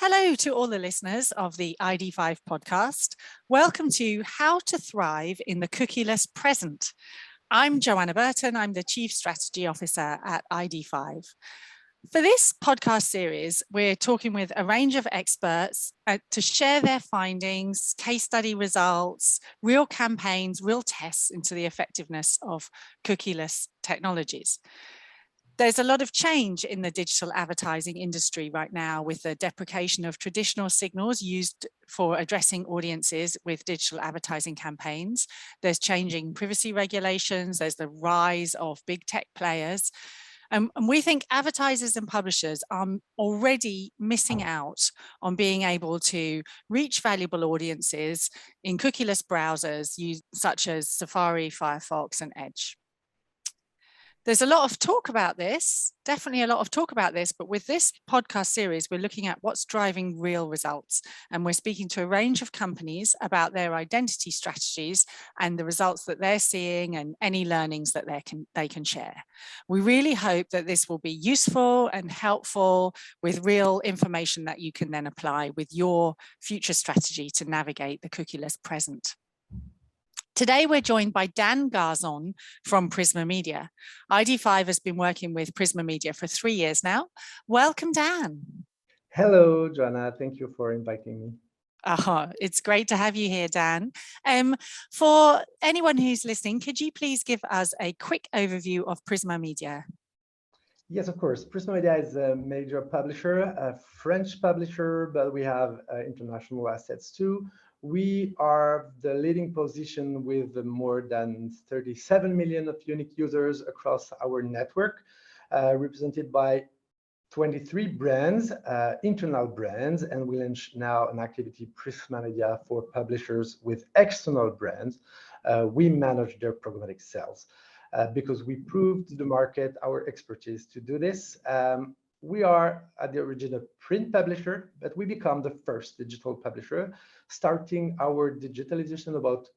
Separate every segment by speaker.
Speaker 1: Hello to all the listeners of the ID5 podcast. Welcome to How to Thrive in the Cookieless Present. I'm Joanna Burton. I'm the Chief Strategy Officer at ID5. For this podcast series, we're talking with a range of experts to share their findings, case study results, real campaigns, real tests into the effectiveness of cookieless technologies. There's a lot of change in the digital advertising industry right now with the deprecation of traditional signals used for addressing audiences with digital advertising campaigns. There's changing privacy regulations. There's the rise of big tech players. And we think advertisers and publishers are already missing out on being able to reach valuable audiences in cookieless browsers such as Safari, Firefox, and Edge. There's a lot of talk about this, definitely a lot of talk about this, but with this podcast series, we're looking at what's driving real results. And we're speaking to a range of companies about their identity strategies and the results that they're seeing and any learnings that they can share. We really hope that this will be useful and helpful with real information that you can then apply with your future strategy to navigate the cookieless present. Today, we're joined by Dan Garzon from Prisma Media. ID5 has been working with Prisma Media for 3 years now. Welcome, Dan.
Speaker 2: Hello, Joanna. Thank you for inviting me.
Speaker 1: It's great to have you here, Dan. For anyone who's listening, could you please give us a quick overview of Prisma Media?
Speaker 2: Yes, of course. Prisma Media is a major publisher, a French publisher, but we have international assets too. We are the leading position with more than 37 million of unique users across our network, represented by 23 brands, internal brands, and we launch now an activity, Prisma Media, for publishers with external brands. We manage their programmatic sales because we proved to the market our expertise to do this. We are at the origin a print publisher, but we become the first digital publisher, starting our digitalization about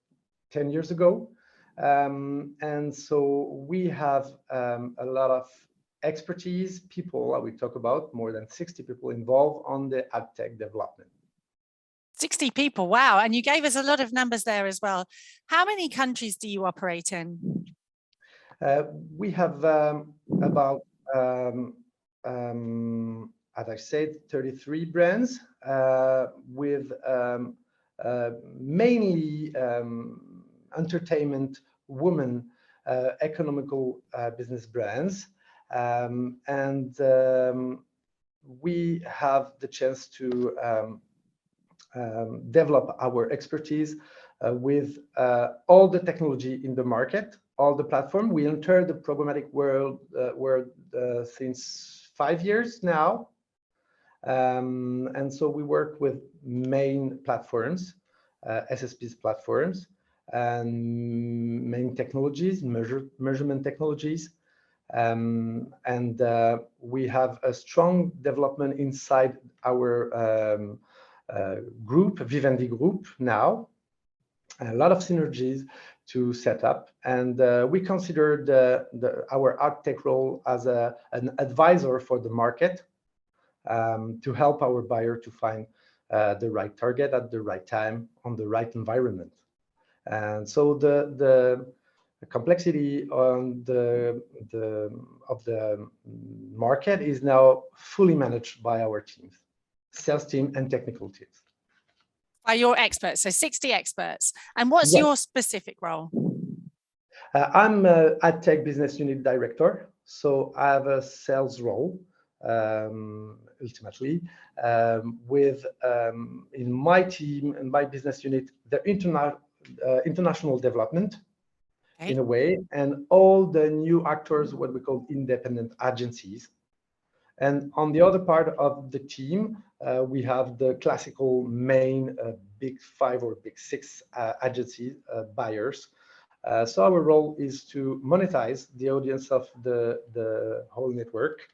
Speaker 2: 10 years ago. And so we have a lot of expertise, people, we talk about more than 60 people involved on the ad tech development.
Speaker 1: 60 people, wow. And you gave us a lot of numbers there as well. How many countries do you operate in?
Speaker 2: We have about as I said, 33 brands with mainly entertainment, women, economical business brands. We have the chance to develop our expertise with all the technology in the market, all the platform. We entered the programmatic world since 5 years now. And so we work with main platforms, SSP's platforms, and main technologies, measurement technologies. We have a strong development inside our group, Vivendi Group now, a lot of synergies to set up. And we consider our ad tech role as an advisor for the market to help our buyer to find the right target at the right time on the right environment. And so the complexity on of the market is now fully managed by our teams, sales team and technical teams.
Speaker 1: By your experts, so 60 experts. And what's your specific role?
Speaker 2: I'm an ad tech business unit director, so I have a sales role, ultimately, with in my team and my business unit, the international development, in a way, and all the new actors, what we call independent agencies. And on the other part of the team, we have the classical main big 5 or big 6 agency buyers. So our role is to monetize the audience of the whole network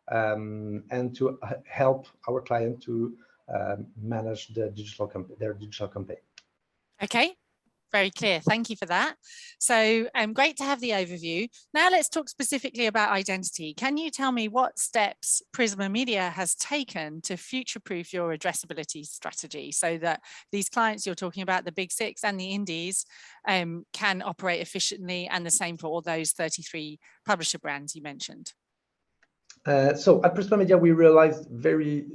Speaker 2: and to help our client to manage their digital campaign.
Speaker 1: Okay. Very clear. Thank you for that. So great to have the overview. Now let's talk specifically about identity. Can you tell me what steps Prisma Media has taken to future-proof your addressability strategy so that these clients you're talking about, the big six and the indies, can operate efficiently, and the same for all those 33 publisher brands you mentioned?
Speaker 2: So at Prisma Media, we realized very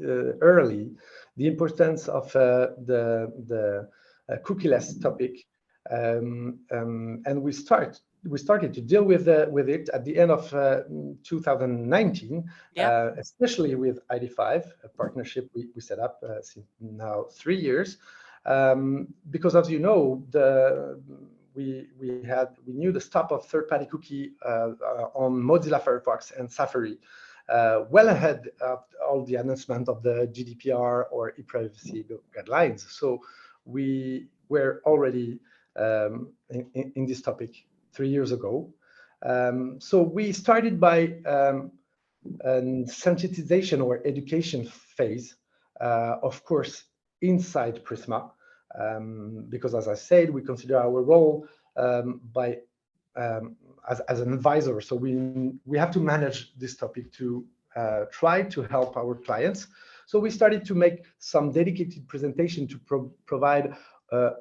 Speaker 2: early the importance of the cookieless topic. And we started to deal with it at the end of 2019, especially with ID5, a partnership we set up since now 3 years, because as you know, we knew the stop of third-party cookie on Mozilla Firefox and Safari well ahead of all the announcement of the GDPR or e-privacy guidelines. So we were already in this topic 3 years ago. So we started by a sensitization or education phase, of course, inside Prisma, because as I said, we consider our role as an advisor. So we have to manage this topic to try to help our clients. So we started to make some dedicated presentation to provide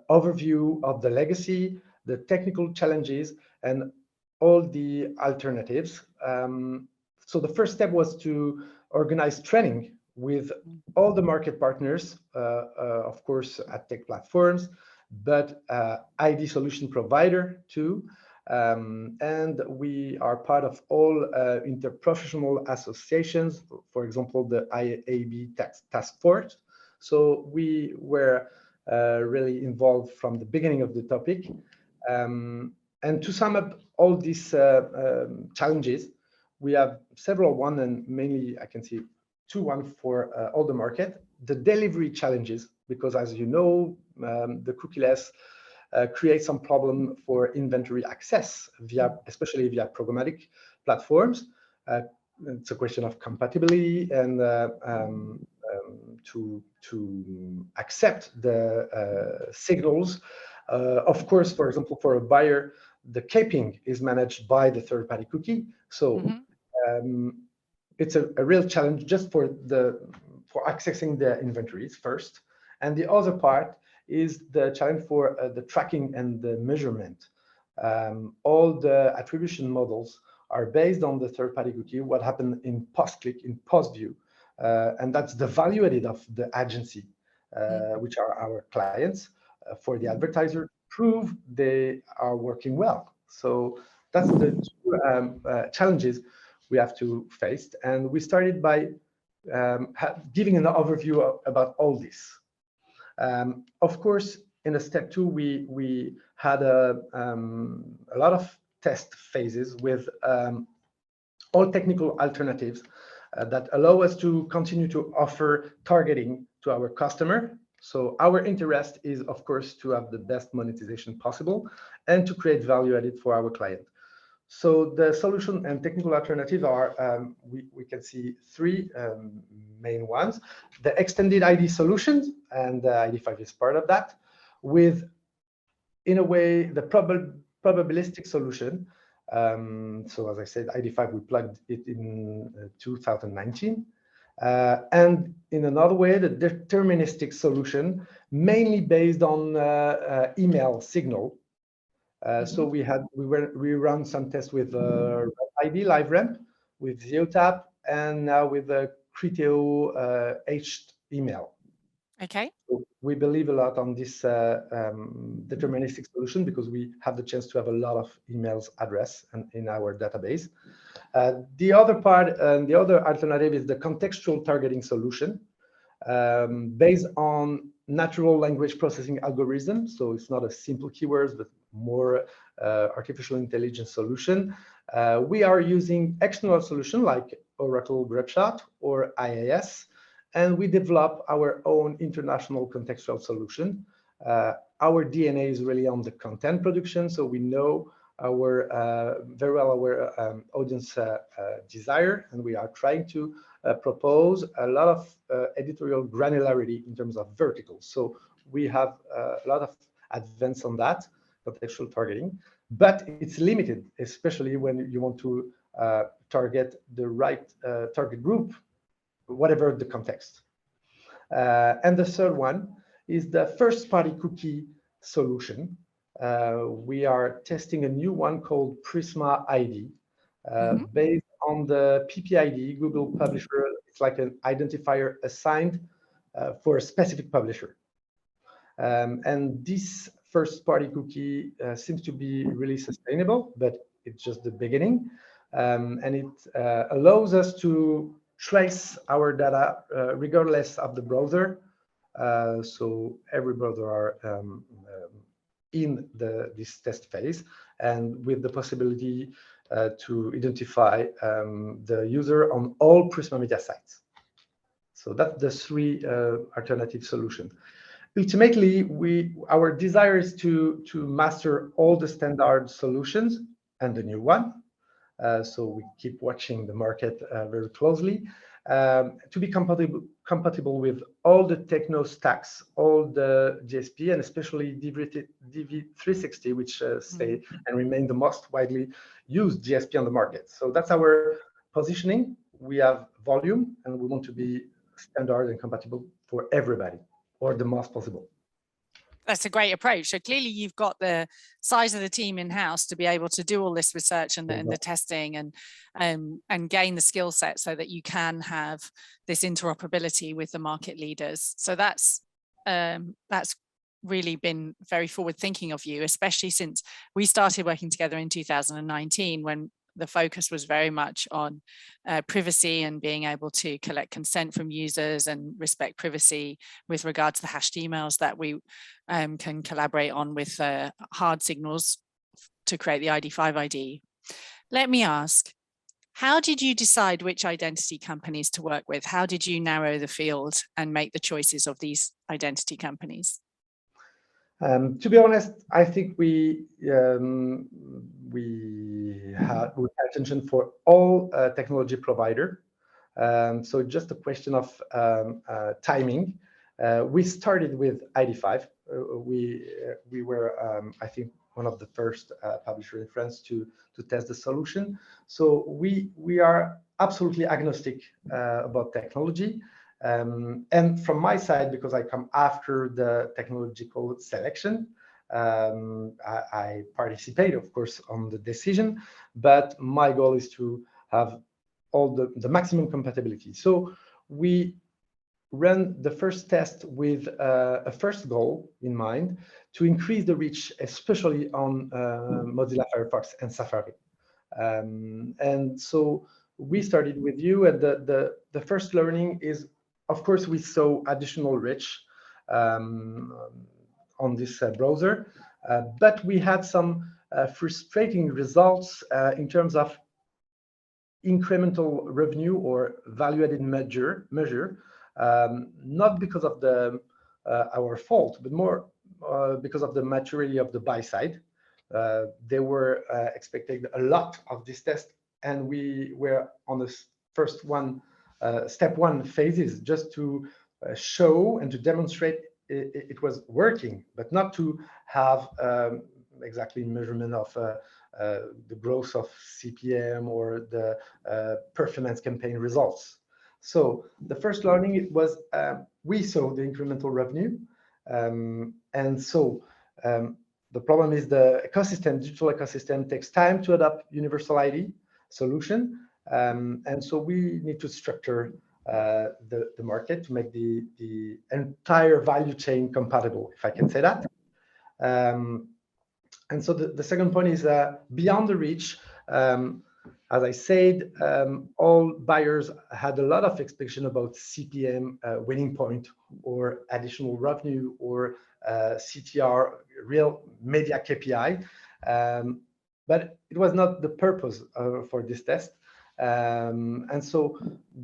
Speaker 2: overview of the legacy, the technical challenges, and all the alternatives. So the first step was to organize training with all the market partners, of course, at tech platforms, but ID solution provider too. And we are part of all interprofessional associations, for example, the IAB Task Force. So we were really involved from the beginning of the topic. And to sum up all these challenges, we have several one, and mainly I can see one for all the market. The delivery challenges, because as you know, the cookieless creates some problem for inventory access especially via programmatic platforms. It's a question of compatibility and to accept the signals. Of course, for example, for a buyer, the caping is managed by the third-party cookie. So it's a real challenge just for accessing the inventories first. And the other part is the challenge for the tracking and the measurement. All the attribution models are based on the third-party cookie, what happened in post-click, in post-view. And that's the value added of the agency, which are our clients, for the advertiser, prove they are working well. So that's the two challenges we have to face. And we started by giving an overview about all this. Of course, in a step 2, we had a lot of test phases with all technical alternatives that allow us to continue to offer targeting to our customer. So our interest is, of course, to have the best monetization possible and to create value added for our client. So the solution and technical alternative are, we can see 3 main ones. The extended ID solutions, and ID5 is part of that, with, in a way, the probabilistic solution. So as I said, ID5, we plugged it in 2019. And in another way, the deterministic solution, mainly based on email signal. So we run some tests with ID LiveRamp, with ZeoTap, and now with the Criteo email.
Speaker 1: Okay.
Speaker 2: So we believe a lot on this deterministic solution because we have the chance to have a lot of emails address in our database. The other part, the other alternative is the contextual targeting solution, based on natural language processing algorithm. So it's not a simple keywords, but more artificial intelligence solution. We are using external solution like Oracle Grapeshot or IAS, and we develop our own international contextual solution. Our DNA is really on the content production, so we know very well our audience desire, and we are trying to propose a lot of editorial granularity in terms of verticals. So we have a lot of advance on that. contextual targeting, but it's limited, especially when you want to target the right target group, whatever the context. And the third one is the first-party cookie solution. We are testing a new one called Prisma ID, based on the PPID, Google Publisher. It's like an identifier assigned for a specific publisher. And this first-party cookie seems to be really sustainable, but it's just the beginning. And it allows us to trace our data regardless of the browser. So every browser are in this test phase, and with the possibility to identify the user on all Prisma Media sites. So that's the three alternative solutions. Ultimately, our desire is to master all the standard solutions and the new one. So we keep watching the market very closely to be compatible with all the techno stacks, all the DSP, and especially DV360, which stay and remain the most widely used DSP on the market. So that's our positioning. We have volume, and we want to be standard and compatible for everybody, or the most possible.
Speaker 1: That's a great approach. So clearly you've got the size of the team in-house to be able to do all this research and the testing and gain the skill set so that you can have this interoperability with the market leaders. So that's really been very forward thinking of you, especially since we started working together in 2019 when the focus was very much on privacy and being able to collect consent from users and respect privacy with regard to the hashed emails that we can collaborate on with hard signals to create the ID5 ID. Let me ask, how did you decide which identity companies to work with? How did you narrow the field and make the choices of these identity companies?
Speaker 2: To be honest, I think we had attention for all technology provider. So just a question of timing. We started with ID5. We were, I think, one of the first publishers in France to test the solution. So we are absolutely agnostic about technology. And from my side, because I come after the technological selection, I participate, of course, on the decision, but my goal is to have all the maximum compatibility. So we ran the first test with a first goal in mind to increase the reach, especially on Mozilla Firefox and Safari. And so we started with you, and the first learning is, of course, we saw additional reach on this browser, but we had some frustrating results in terms of incremental revenue or value-added measure, not because of our fault, but more because of the maturity of the buy side. They were expecting a lot of this test, and we were on the first one, step one phases, just to show and to demonstrate it was working, but not to have exactly measurement of the growth of CPM or the performance campaign results. So the first learning was we saw the incremental revenue, and so the problem is the ecosystem, digital ecosystem, takes time to adopt universal ID solution. And so we need to structure the market to make the entire value chain compatible, if I can say that. And so the second point is beyond the reach. As I said, all buyers had a lot of expectation about CPM, winning point, or additional revenue, or CTR, real media KPI. But it was not the purpose for this test. And so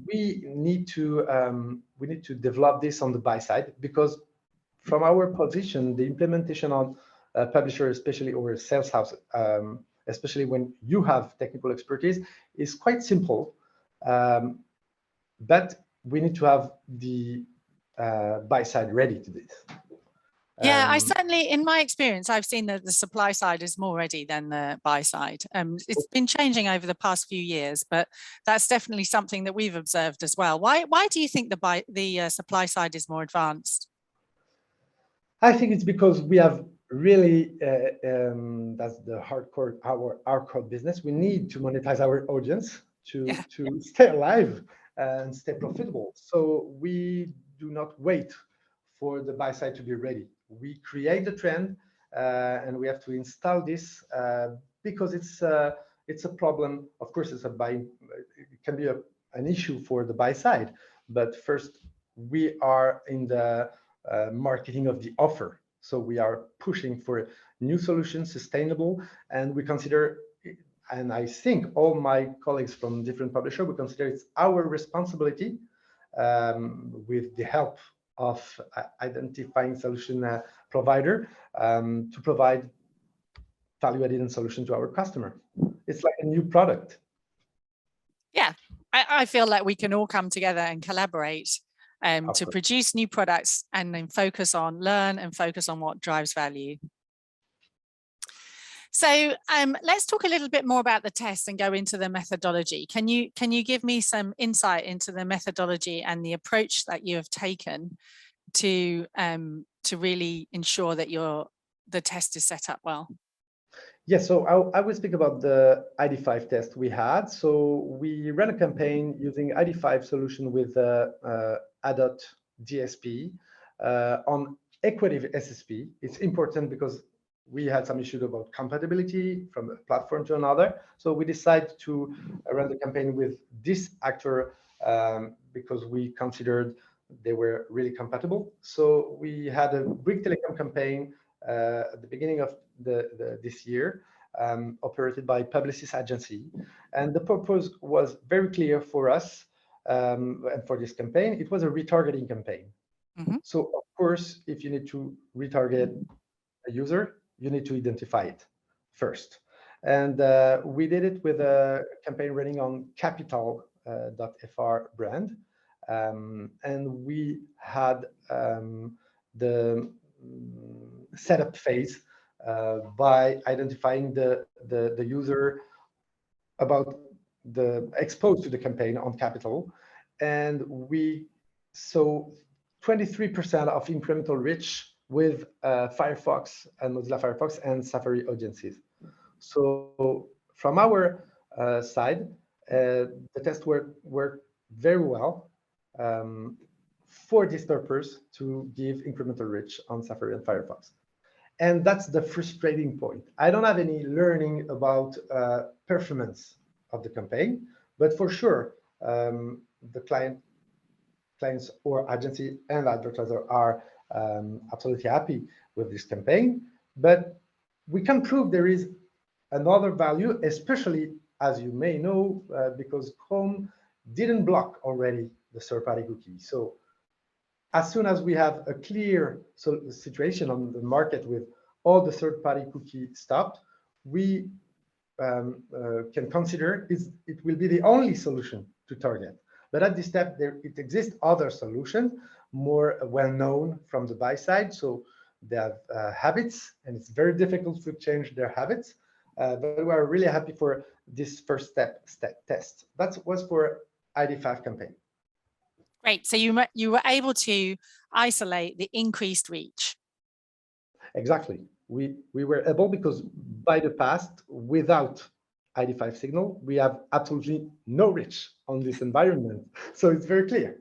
Speaker 2: we need to develop this on the buy side, because from our position, the implementation on publisher, especially, or sales house, especially when you have technical expertise, is quite simple. But we need to have the buy side ready to this.
Speaker 1: Yeah, I certainly, in my experience, I've seen that the supply side is more ready than the buy side. It's been changing over the past few years, but that's definitely something that we've observed as well. Why do you think the supply side is more advanced?
Speaker 2: I think it's because we have really, that's the hardcore, our core business. We need to monetize our audience to stay alive and stay profitable. So we do not wait for the buy side to be ready. We create the trend, and we have to install this because it's a problem. Of course, it can be an issue for the buy side, but first we are in the marketing of the offer. So we are pushing for new solutions, sustainable, and we consider, and I think all my colleagues from different publishers, we consider it's our responsibility with the help of identifying solution provider to provide value-added solution to our customer. It's like a new product.
Speaker 1: Yeah, I feel like we can all come together and collaborate to produce new products and then learn and focus on what drives value. So let's talk a little bit more about the test and go into the methodology. Can you give me some insight into the methodology and the approach that you have taken to really ensure that the test is set up well?
Speaker 2: Yes, so I will speak about the ID5 test we had. So we ran a campaign using ID5 solution with ADOT DSP on Equative SSP. It's important because we had some issues about compatibility from a platform to another. So we decided to run the campaign with this actor because we considered they were really compatible. So we had a Bouygues Telecom campaign at the beginning of this year, operated by Publicis Agency. And the purpose was very clear for us and for this campaign. It was a retargeting campaign. Mm-hmm. So of course, if you need to retarget a user, you need to identify it first. And we did it with a campaign running on Capital.fr brand. And we had the setup phase by identifying the user about the exposed to the campaign on Capital. And we saw 23% of incremental reach with Firefox and Mozilla Firefox and Safari audiences. So from our side, the test worked very well for this purpose to give incremental reach on Safari and Firefox. And that's the frustrating point. I don't have any learning about performance of the campaign, but for sure, the clients or agency and advertiser are absolutely happy with this campaign. But we can prove there is another value, especially as you may know, because Chrome didn't block already the third-party cookie. So as soon as we have a clear situation on the market with all the third-party cookie stopped, we can consider it will be the only solution to target. But at this step, it exists other solutions, more well-known from the buy side. So they have habits, and it's very difficult to change their habits. But we are really happy for this first step test. That was for ID5 campaign.
Speaker 1: Great. So you were able to isolate the increased reach.
Speaker 2: Exactly. We were able because by the past, without ID5 signal, we have absolutely no reach on this environment. So it's very clear.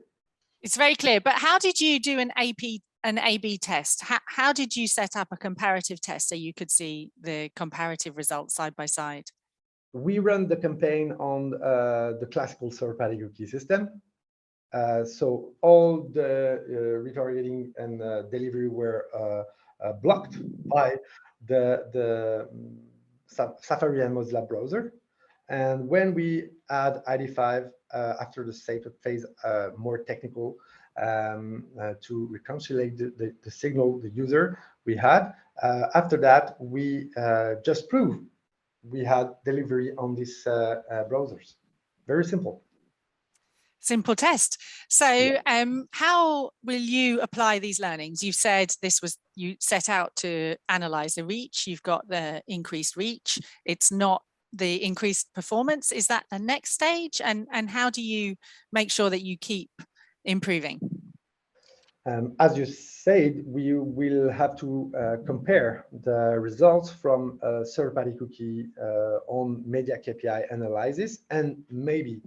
Speaker 1: It's very clear. But how did you do an A/B test? How did you set up a comparative test so you could see the comparative results side by side?
Speaker 2: We run the campaign on the classical third-party cookie system. So all the retargeting and delivery were blocked by the Safari and Mozilla browser. And when we add ID5 after the setup phase, more technical, to reconcile the signal, the user we had, after that, we just proved we had delivery on these browsers. Very simple.
Speaker 1: Simple test. So how will you apply these learnings? You've said you set out to analyze the reach. You've got the increased reach. It's not the increased performance. Is that the next stage? And how do you make sure that you keep improving?
Speaker 2: As you said, we will have to compare the results from a third-party cookie on media KPI analysis, and maybe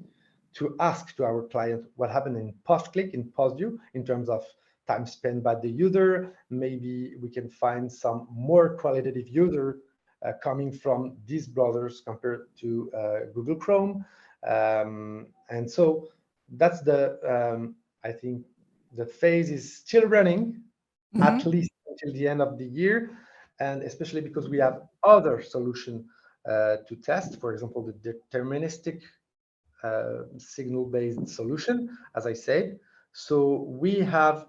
Speaker 2: to ask to our client what happened in post-click, in post-view, in terms of time spent by the user. Maybe we can find some more qualitative user coming from these browsers compared to Google Chrome. And so that's I think the phase is still running, at least until the end of the year, and especially because we have other solutions to test, for example, the deterministic signal-based solution, as I said. So we have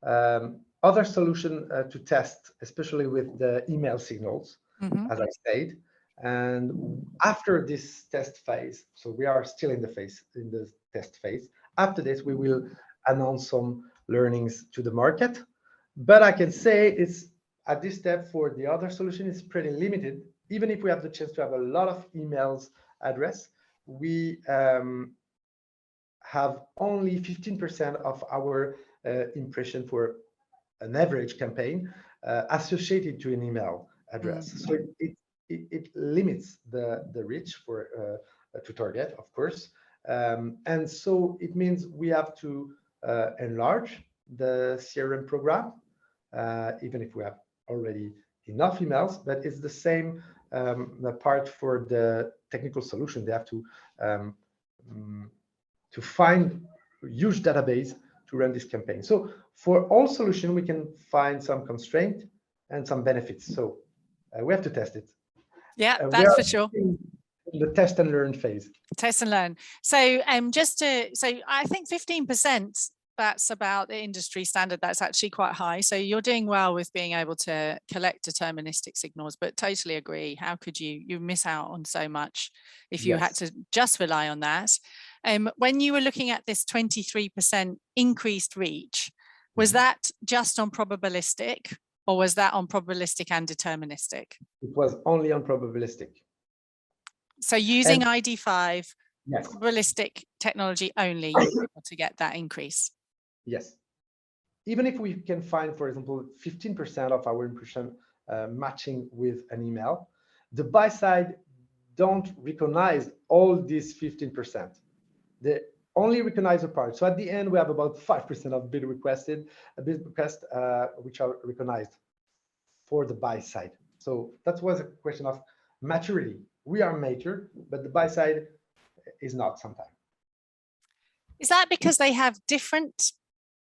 Speaker 2: other solution to test, especially with the email signals, as I said. And after this test phase, so we are still in the test phase. After this, we will announce some learnings to the market. But I can say it's at this step for the other solution is pretty limited. Even if we have the chance to have a lot of emails address, we have only 15% of our impression for an average campaign associated to an email address. So it limits the reach for to target, of course. And so it means we have to enlarge the CRM program, even if we have already enough emails, but it's the same part for the technical solution. They have to find a huge database to run this campaign. So for all solution, we can find some constraint and some benefits. So we have to test it.
Speaker 1: Yeah, that's for sure.
Speaker 2: The test and learn phase.
Speaker 1: Test and learn. So I think 15%, that's about the industry standard. That's actually quite high. So you're doing well with being able to collect deterministic signals, but totally agree. How could you miss out on so much if you had to just rely on that? When you were looking at this 23% increased reach, was that just on probabilistic, or was that on probabilistic and deterministic?
Speaker 2: It was only on probabilistic.
Speaker 1: So using ID5, probabilistic technology only, you were able to get that increase.
Speaker 2: Yes. Even if we can find, for example, 15% of our impression matching with an email, the buy side don't recognize all these 15%. They only recognize a part. So at the end, we have about 5% of bid requests which are recognized for the buy side. So that was a question of maturity. We are mature, but the buy side is not sometimes.
Speaker 1: Is that because they have different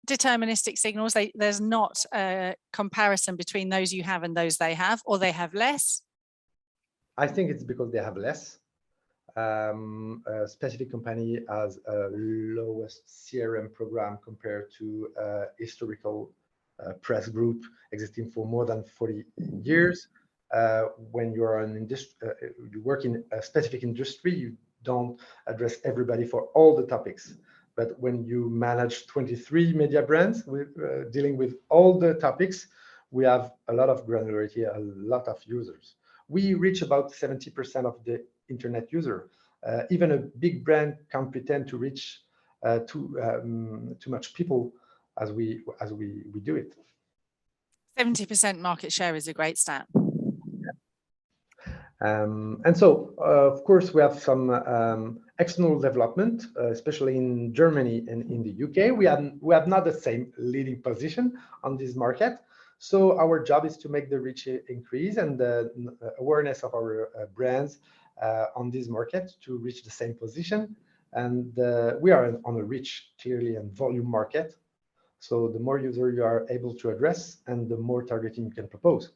Speaker 1: deterministic signals? There's not a comparison between those you have and those they have, or they have less?
Speaker 2: I think it's because they have less. A specific company has a lowest CRM program compared to a historical press group existing for more than 40 years. When you're you work in a specific industry, you don't address everybody for all the topics. But when you manage 23 media brands dealing with all the topics, we have a lot of granularity, a lot of users. We reach about 70% of the internet user. Even a big brand can't pretend to reach too much people as we do it.
Speaker 1: 70% market share is a great stat.
Speaker 2: And so, of course, we have some external development, especially in Germany and in the UK. We have not the same leading position on this market. So our job is to make the reach increase and the awareness of our brands on this market to reach the same position. And we are on a reach, clearly, and volume market. So the more user you are able to address and the more targeting you can propose.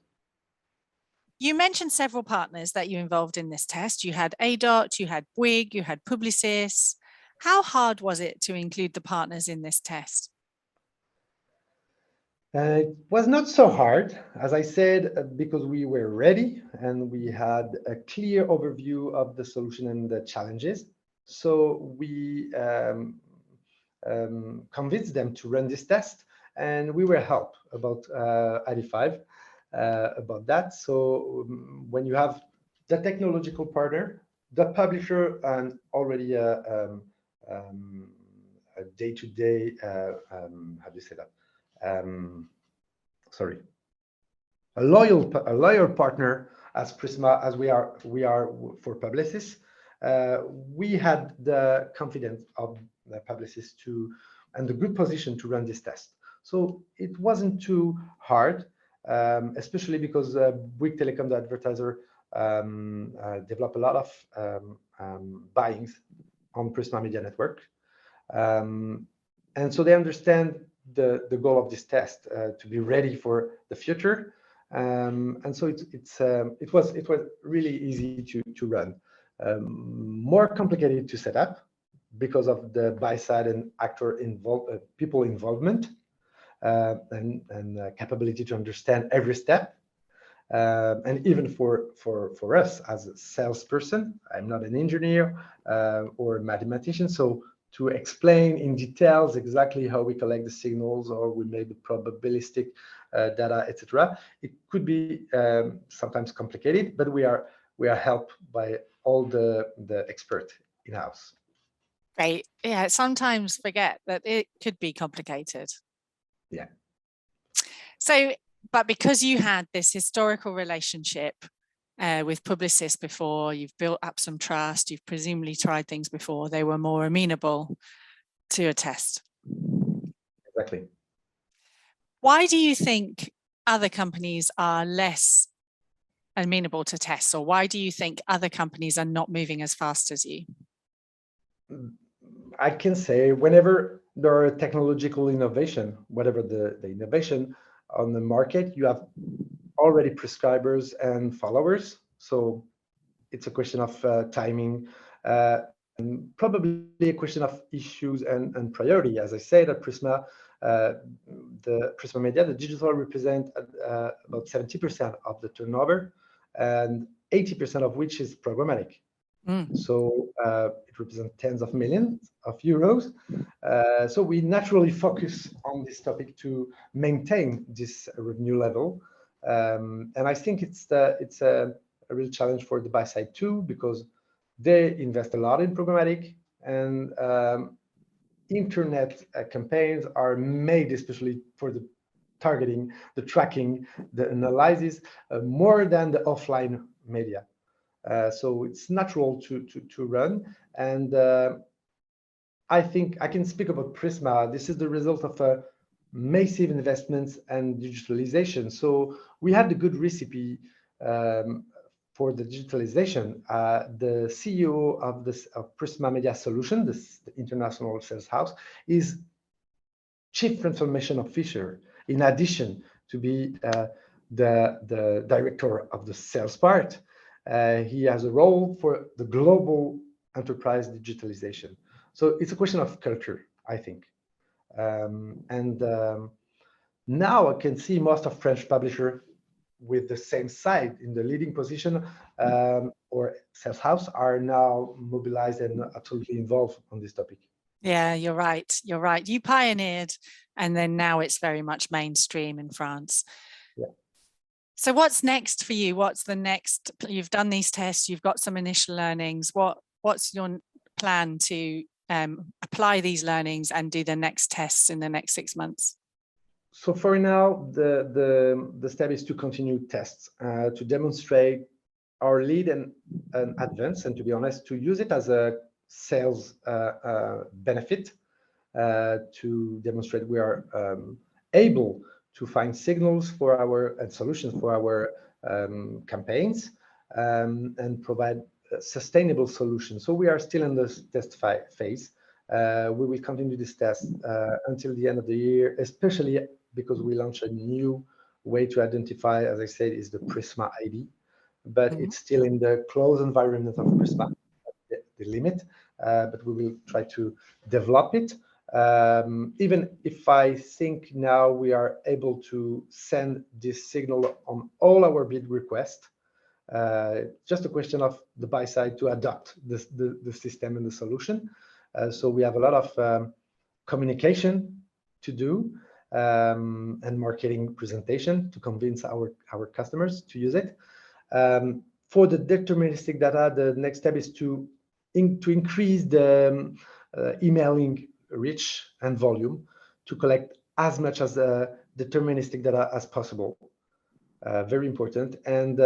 Speaker 1: You mentioned several partners that you involved in this test. You had ADOT, you had Bouygues, you had Publicis. How hard was it to include the partners in this test?
Speaker 2: It was not so hard, as I said, because we were ready and we had a clear overview of the solution and the challenges. So we convince them to run this test, and we were helped about ID5 about that. So when you have the technological partner, the publisher, and already a day-to-day, how do you say that? Sorry, a loyal partner as Prisma, as we are for Publicis. We had the confidence of the Publicis and the good position to run this test. So it wasn't too hard, especially because Bouygues Telecom, the advertiser, developed a lot of buyings on Prisma Media Network. And so they understand the goal of this test, to be ready for the future. And so it was really easy to run. More complicated to set up because of the buy side and people involvement, and capability to understand every step. And even for us as a salesperson, I'm not an engineer or a mathematician, so to explain in details exactly how we collect the signals or we make the probabilistic data, etc. It could be sometimes complicated, but we are helped by all the experts in-house.
Speaker 1: Great. Yeah, sometimes forget that it could be complicated.
Speaker 2: Yeah.
Speaker 1: So, but because you had this historical relationship with Publicis before, you've built up some trust, you've presumably tried things before, they were more amenable to a test.
Speaker 2: Exactly.
Speaker 1: Why do you think other companies are less amenable to tests, or why do you think other companies are not moving as fast as you?
Speaker 2: I can say whenever there are technological innovation, whatever the innovation on the market, you have already prescribers and followers. So it's a question of timing, and probably a question of issues and priority. As I said, at Prisma, the Prisma Media, the digital represent about 70% of the turnover, and 80% of which is programmatic. So it represents tens of millions of euros. So we naturally focus on this topic to maintain this revenue level. And I think it's a real challenge for the buy side too, because they invest a lot in programmatic, and internet campaigns are made especially for the targeting, the tracking, the analysis, more than the offline media. So it's natural to run. And I think I can speak about Prisma. This is the result of massive investments and digitalization. So we had the good recipe for the digitalization. The CEO of Prisma Media Solution, the international sales house, is Chief Transformation Officer, in addition to be the director of the sales part. He has a role for the global enterprise digitalization. So it's a question of culture, I think. Now I can see most of French publishers with the same side in the leading position or sales house are now mobilized and absolutely involved on this topic.
Speaker 1: Yeah, you're right. You're right. You pioneered, and then now it's very much mainstream in France.
Speaker 2: Yeah.
Speaker 1: So what's next for you? What's the next? You've done these tests, you've got some initial learnings. What's your plan to apply these learnings and do the next tests in the next 6 months?
Speaker 2: So for now, the step is to continue tests, to demonstrate our lead and advance, and to be honest, to use it as a sales benefit, to demonstrate we are able to find signals for and solutions for our campaigns, and provide sustainable solutions. So we are still in the test phase. We will continue this test until the end of the year, especially because we launched a new way to identify, as I said, is the Prisma ID, but it's still in the closed environment of Prisma, the limit, but we will try to develop it. Even if I think now we are able to send this signal on all our bid requests, just a question of the buy side to adopt the system and the solution. So we have a lot of communication to do, and marketing presentation to convince our customers to use it. For the deterministic data, the next step is to increase the emailing reach and volume to collect as much as deterministic data as possible. Very important. And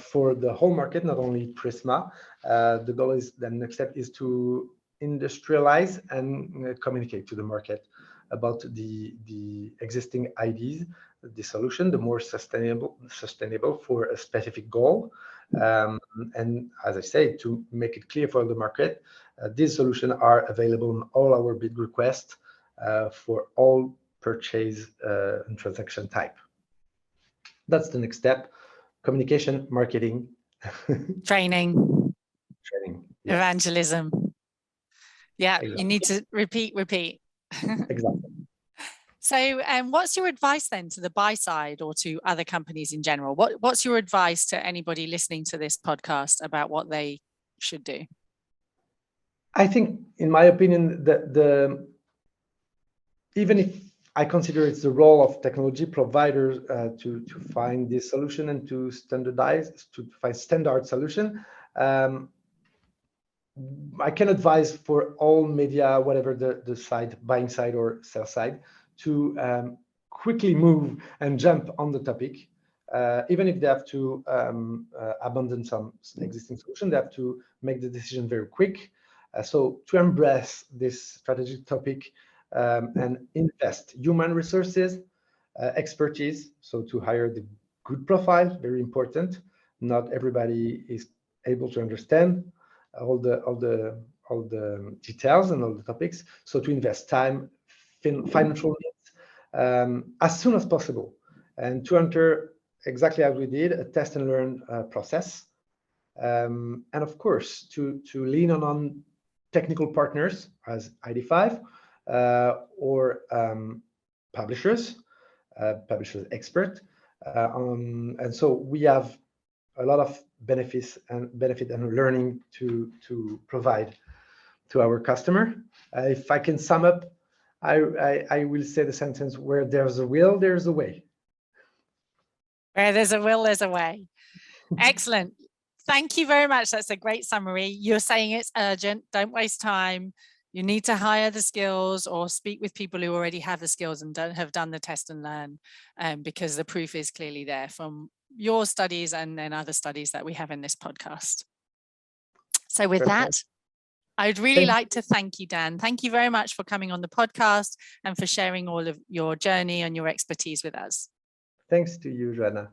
Speaker 2: for the whole market, not only Prisma, the goal is, the next step is to industrialize and communicate to the market about the existing IDs, the solution, the more sustainable for a specific goal. And as I say, to make it clear for the market, these solutions are available in all our bid requests for all purchase and transaction type. That's the next step: communication, marketing,
Speaker 1: training,
Speaker 2: yeah.
Speaker 1: evangelism. Yeah,
Speaker 2: Exactly.
Speaker 1: You need to repeat.
Speaker 2: Exactly.
Speaker 1: So what's your advice then to the buy side or to other companies in general? What's your advice to anybody listening to this podcast about what they should do?
Speaker 2: I think, in my opinion, that even if I consider it's the role of technology providers to find this solution and to standardize, to find standard solution, I can advise for all media, whatever the side, buying side or sell side, to quickly move and jump on the topic. Even if they have to abandon some existing solution, they have to make the decision very quick. So to embrace this strategic topic and invest human resources, expertise, so to hire the good profile, very important. Not everybody is able to understand all the details and all the topics. So to invest time, financial needs, as soon as possible, and to enter, exactly as we did, a test and learn process. And of course, to lean on technical partners as ID5 or publishers expert. And so we have a lot of benefit and learning to provide to our customer. If I can sum up, I will say the sentence: where there's a will, there's a way.
Speaker 1: Where there's a will, there's a way. Excellent. Thank you very much. That's a great summary. You're saying it's urgent. Don't waste time. You need to hire the skills or speak with people who already have the skills and don't have done the test and learn, because the proof is clearly there from your studies and then other studies that we have in this podcast. So with that, I'd really like to thank you, Dan. Thank you very much for coming on the podcast and for sharing all of your journey and your expertise with us.
Speaker 2: Thanks to you, Joanna.